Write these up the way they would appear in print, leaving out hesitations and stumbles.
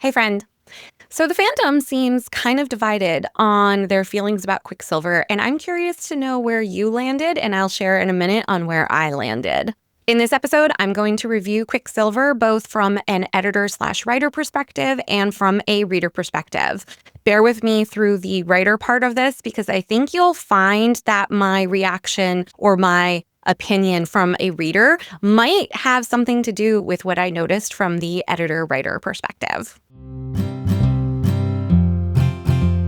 Hey, friend. So the fandom seems kind of divided on their feelings about Quicksilver, and I'm curious to know where you landed, and I'll share in a minute on where I landed. In this episode, I'm going to review Quicksilver both from an editor/writer perspective and from a reader perspective. Bear with me through the writer part of this because I think you'll find that my reaction or my opinion from a reader might have something to do with what I noticed from the editor-writer perspective.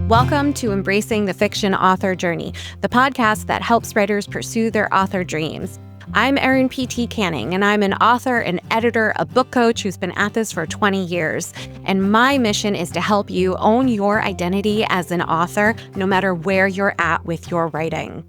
Welcome to Embracing the Fiction Author Journey, the podcast that helps writers pursue their author dreams. I'm Erin P.T. Canning, and I'm an author, an editor, a book coach who's been at this for 20 years. And my mission is to help you own your identity as an author, no matter where you're at with your writing.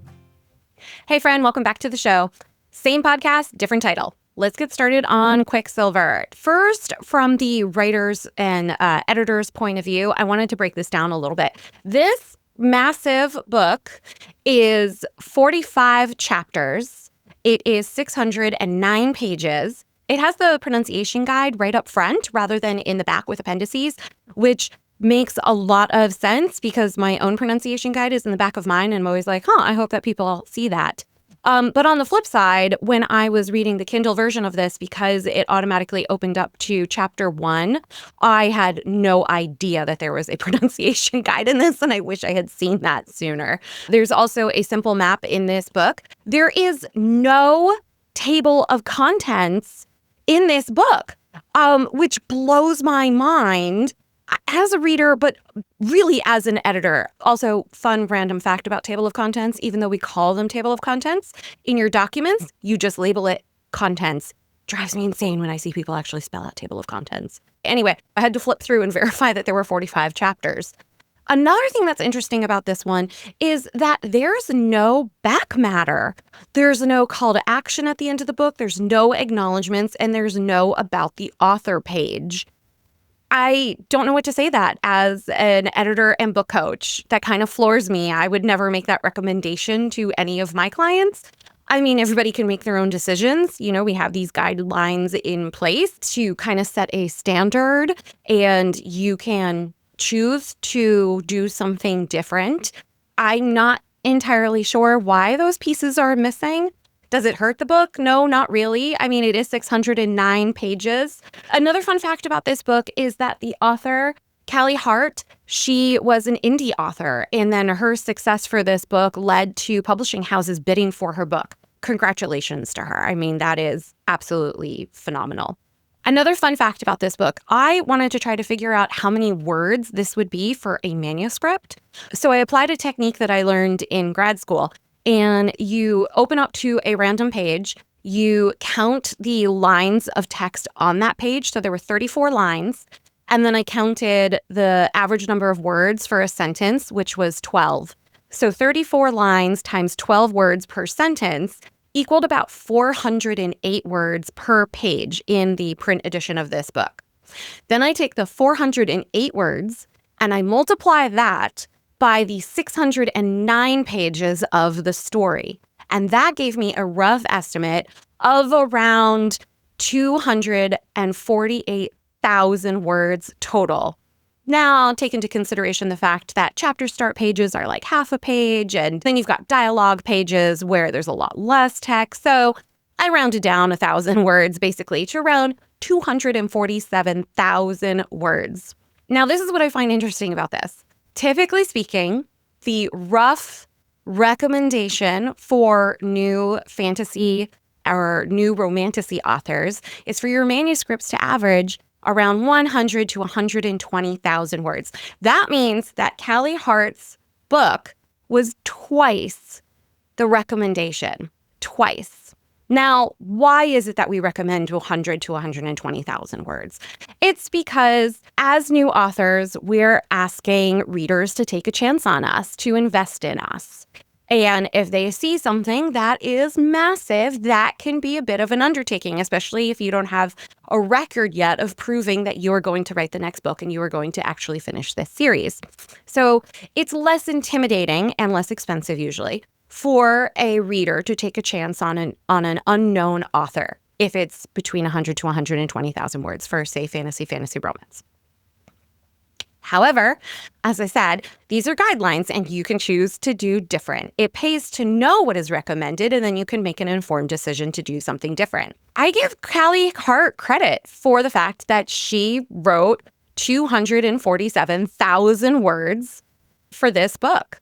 Hey, friend, welcome back to the show. Same podcast, different title. Let's get started on Quicksilver. First, from the writer's and editor's point of view, I wanted to break this down a little bit. This massive book is 45 chapters. It is 609 pages. It has the pronunciation guide right up front rather than in the back with appendices, which makes a lot of sense because my own pronunciation guide is in the back of mine, and I'm always like, I hope that people see that. But on the flip side, when I was reading the Kindle version of this, because it automatically opened up to chapter 1, I had no idea that there was a pronunciation guide in this, and I wish I had seen that sooner. There's also a simple map in this book. There is no table of contents in this book, which blows my mind as a reader, but really as an editor. Also, fun random fact about table of contents, even though we call them table of contents, in your documents, you just label it contents. Drives me insane when I see people actually spell out table of contents. Anyway, I had to flip through and verify that there were 45 chapters. Another thing that's interesting about this one is that there's no back matter. There's no call to action at the end of the book. There's no acknowledgments, and there's no about the author page. I don't know what to say that as an editor and book coach. That kind of floors me. I would never make that recommendation to any of my clients. I mean, everybody can make their own decisions. You know, we have these guidelines in place to kind of set a standard, and you can choose to do something different. I'm not entirely sure why those pieces are missing. Does it hurt the book? No, not really. I mean, it is 609 pages. Another fun fact about this book is that the author, Callie Hart, she was an indie author, and then her success for this book led to publishing houses bidding for her book. Congratulations to her. I mean, that is absolutely phenomenal. Another fun fact about this book, I wanted to try to figure out how many words this would be for a manuscript. So I applied a technique that I learned in grad school. And you open up to a random page, you count the lines of text on that page. So there were 34 lines. And then I counted the average number of words for a sentence, which was 12. So 34 lines times 12 words per sentence equaled about 408 words per page in the print edition of this book. Then I take the 408 words and I multiply that by the 609 pages of the story. And that gave me a rough estimate of around 248,000 words total. Now, take into consideration the fact that chapter start pages are like half a page, and then you've got dialogue pages where there's a lot less text. So I rounded down 1,000 words basically to around 247,000 words. Now, this is what I find interesting about this. Typically speaking, the rough recommendation for new fantasy or new romantasy authors is for your manuscripts to average around 100 to 120,000 words. That means that Callie Hart's book was twice the recommendation. Twice. Now, why is it that we recommend 100 to 120,000 words? It's because as new authors, we're asking readers to take a chance on us, to invest in us. And if they see something that is massive, that can be a bit of an undertaking, especially if you don't have a record yet of proving that you're going to write the next book and you are going to actually finish this series. So it's less intimidating and less expensive usually for a reader to take a chance on an unknown author if it's between 100 to 120,000 words for, say, fantasy romance. However, as I said, these are guidelines and you can choose to do different. It pays to know what is recommended and then you can make an informed decision to do something different. I give Callie Hart credit for the fact that she wrote 247,000 words for this book.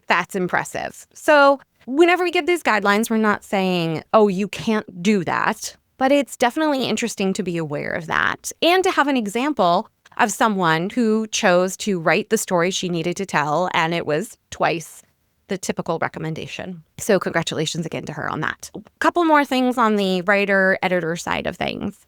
That's impressive. So whenever we get these guidelines, we're not saying, oh, you can't do that. But it's definitely interesting to be aware of that and to have an example of someone who chose to write the story she needed to tell, and it was twice the typical recommendation. So congratulations again to her on that. A couple more things on the writer-editor side of things.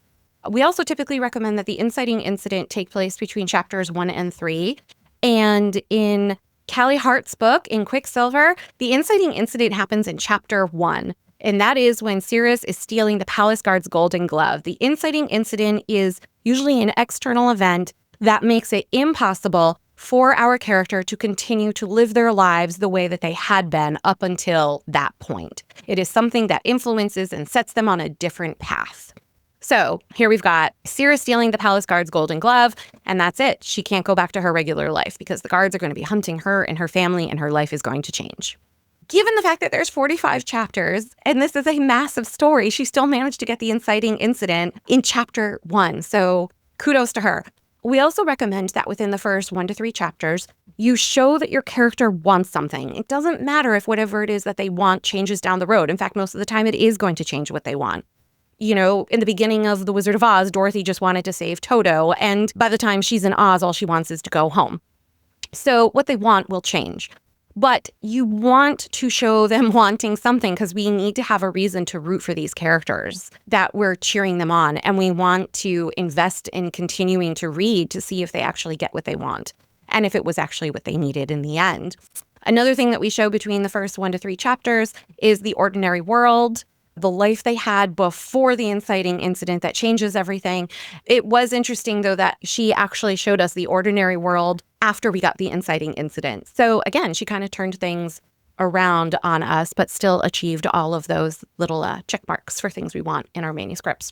We also typically recommend that the inciting incident take place between chapters 1 and 3. And in Callie Hart's book, in Quicksilver, the inciting incident happens in chapter 1. And that is when Sirius is stealing the palace guard's golden glove. The inciting incident is usually an external event that makes it impossible for our character to continue to live their lives the way that they had been up until that point. It is something that influences and sets them on a different path. So here we've got Sirius stealing the palace guard's golden glove, and that's it. She can't go back to her regular life because the guards are going to be hunting her and her family, and her life is going to change. Given the fact that there's 45 chapters, and this is a massive story, she still managed to get the inciting incident in chapter 1. So kudos to her. We also recommend that within the first 1 to 3 chapters, you show that your character wants something. It doesn't matter if whatever it is that they want changes down the road. In fact, most of the time it is going to change what they want. You know, in the beginning of The Wizard of Oz, Dorothy just wanted to save Toto, and by the time she's in Oz, all she wants is to go home. So what they want will change. But you want to show them wanting something because we need to have a reason to root for these characters, that we're cheering them on. And we want to invest in continuing to read to see if they actually get what they want and if it was actually what they needed in the end. Another thing that we show between the first 1 to 3 chapters is the ordinary world, the life they had before the inciting incident that changes everything. It was interesting, though, that she actually showed us the ordinary world after we got the inciting incident. So again, she kind of turned things around on us, but still achieved all of those little check marks for things we want in our manuscripts.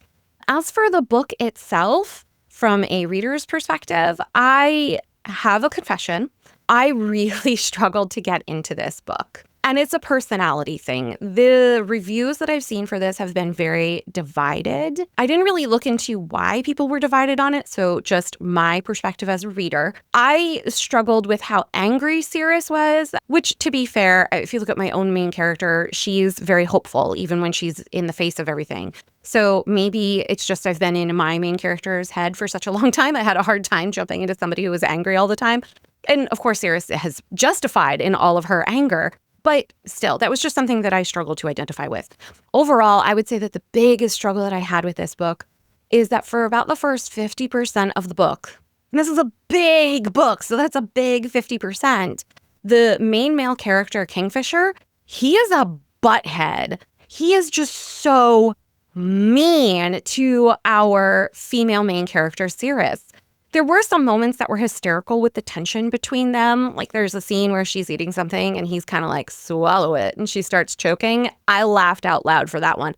As for the book itself, from a reader's perspective, I have a confession. I really struggled to get into this book. And it's a personality thing. The reviews that I've seen for this have been very divided. I didn't really look into why people were divided on it, so just my perspective as a reader. I struggled with how angry Sirius was, which, to be fair, if you look at my own main character, she's very hopeful, even when she's in the face of everything. So maybe it's just I've been in my main character's head for such a long time. I had a hard time jumping into somebody who was angry all the time. And of course, Sirius has justified in all of her anger. But still, that was just something that I struggled to identify with. Overall, I would say that the biggest struggle that I had with this book is that for about the first 50% of the book, and this is a big book, so that's a big 50%, the main male character, Kingfisher, he is a butthead. He is just so mean to our female main character, Sirius. There were some moments that were hysterical with the tension between them. Like there's a scene where she's eating something and he's kind of like, swallow it. And she starts choking. I laughed out loud for that one.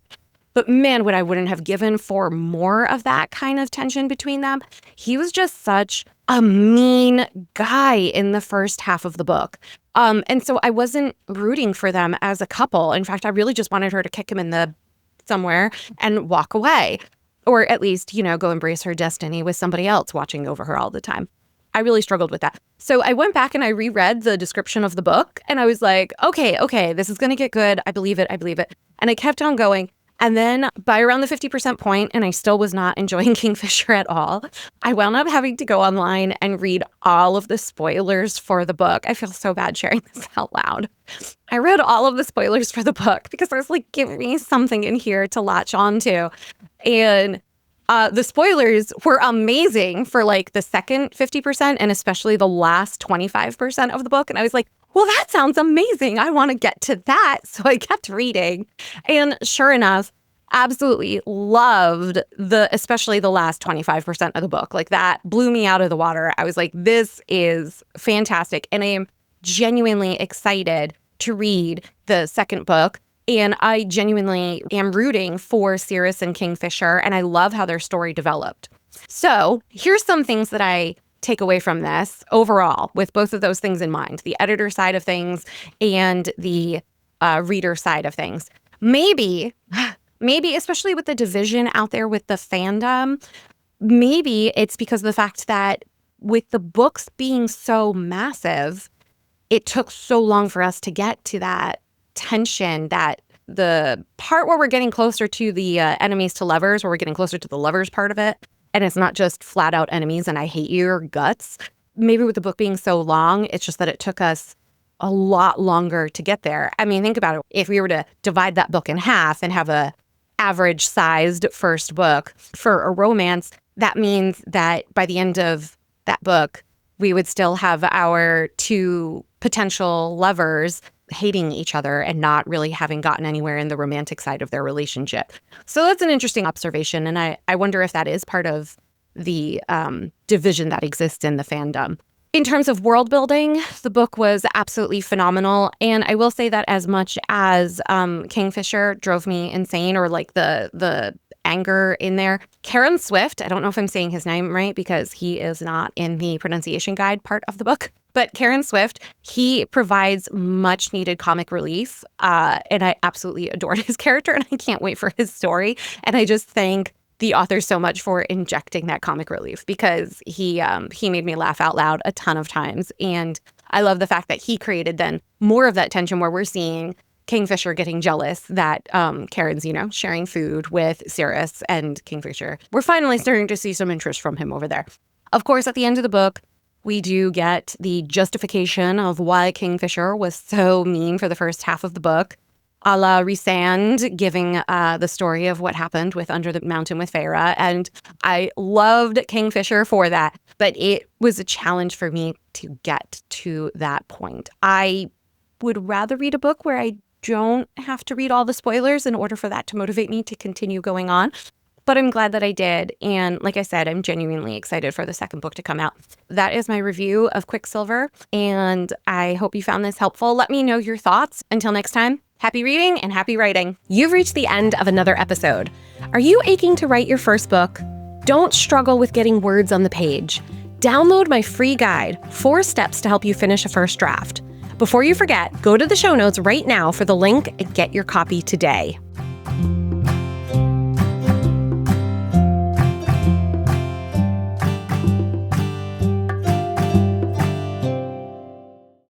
But man, what I wouldn't have given for more of that kind of tension between them. He was just such a mean guy in the first half of the book. And so I wasn't rooting for them as a couple. In fact, I really just wanted her to kick him in the somewhere and walk away. Or at least, you know, go embrace her destiny with somebody else watching over her all the time. I really struggled with that. So I went back and I reread the description of the book and I was like, okay, this is going to get good. I believe it. And I kept on going. And then by around the 50% point, and I still was not enjoying Kingfisher at all, I wound up having to go online and read all of the spoilers for the book. I feel so bad sharing this out loud. I read all of the spoilers for the book because I was like, give me something in here to latch onto. And the spoilers were amazing for like the second 50% and especially the last 25% of the book. And I was like, well, that sounds amazing. I want to get to that. So I kept reading. And sure enough, absolutely loved especially the last 25% of the book. Like that blew me out of the water. I was like, this is fantastic. And I am genuinely excited to read the second book. And I genuinely am rooting for Sirius and Kingfisher. And I love how their story developed. So here's some things that I take away from this overall, with both of those things in mind, the editor side of things and the reader side of things. Maybe, especially with the division out there with the fandom, maybe it's because of the fact that with the books being so massive, it took so long for us to get to that tension, that the part where we're getting closer to the enemies to lovers, where we're getting closer to the lovers part of it, and it's not just flat out enemies and I hate you or guts. Maybe with the book being so long, it's just that it took us a lot longer to get there. I mean, think about it. If we were to divide that book in half and have a average sized first book for a romance, that means that by the end of that book, we would still have our two potential lovers hating each other and not really having gotten anywhere in the romantic side of their relationship. So that's an interesting observation. And I wonder if that is part of the division that exists in the fandom. In terms of world building, the book was absolutely phenomenal. And I will say that as much as Kingfisher drove me insane, or like the anger in there, Karen Swift, I don't know if I'm saying his name right because he is not in the pronunciation guide part of the book, but Karen Swift, he provides much needed comic relief. And I absolutely adored his character and I can't wait for his story. And I just thank the author so much for injecting that comic relief, because he made me laugh out loud a ton of times. And I love the fact that he created then more of that tension where we're seeing Kingfisher getting jealous that Karen's, sharing food with Sirius and Kingfisher. We're finally starting to see some interest from him over there. Of course, at the end of the book, we do get the justification of why Kingfisher was so mean for the first half of the book, a la Rhysand giving the story of what happened with Under the Mountain with Feyre. And I loved Kingfisher for that, but it was a challenge for me to get to that point. I would rather read a book where I don't have to read all the spoilers in order for that to motivate me to continue going on. But I'm glad that I did. And like I said, I'm genuinely excited for the second book to come out. That is my review of Quicksilver. And I hope you found this helpful. Let me know your thoughts. Until next time, happy reading and happy writing. You've reached the end of another episode. Are you aching to write your first book? Don't struggle with getting words on the page. Download my free guide, 4 steps to help you finish a first draft. Before you forget, go to the show notes right now for the link and get your copy today.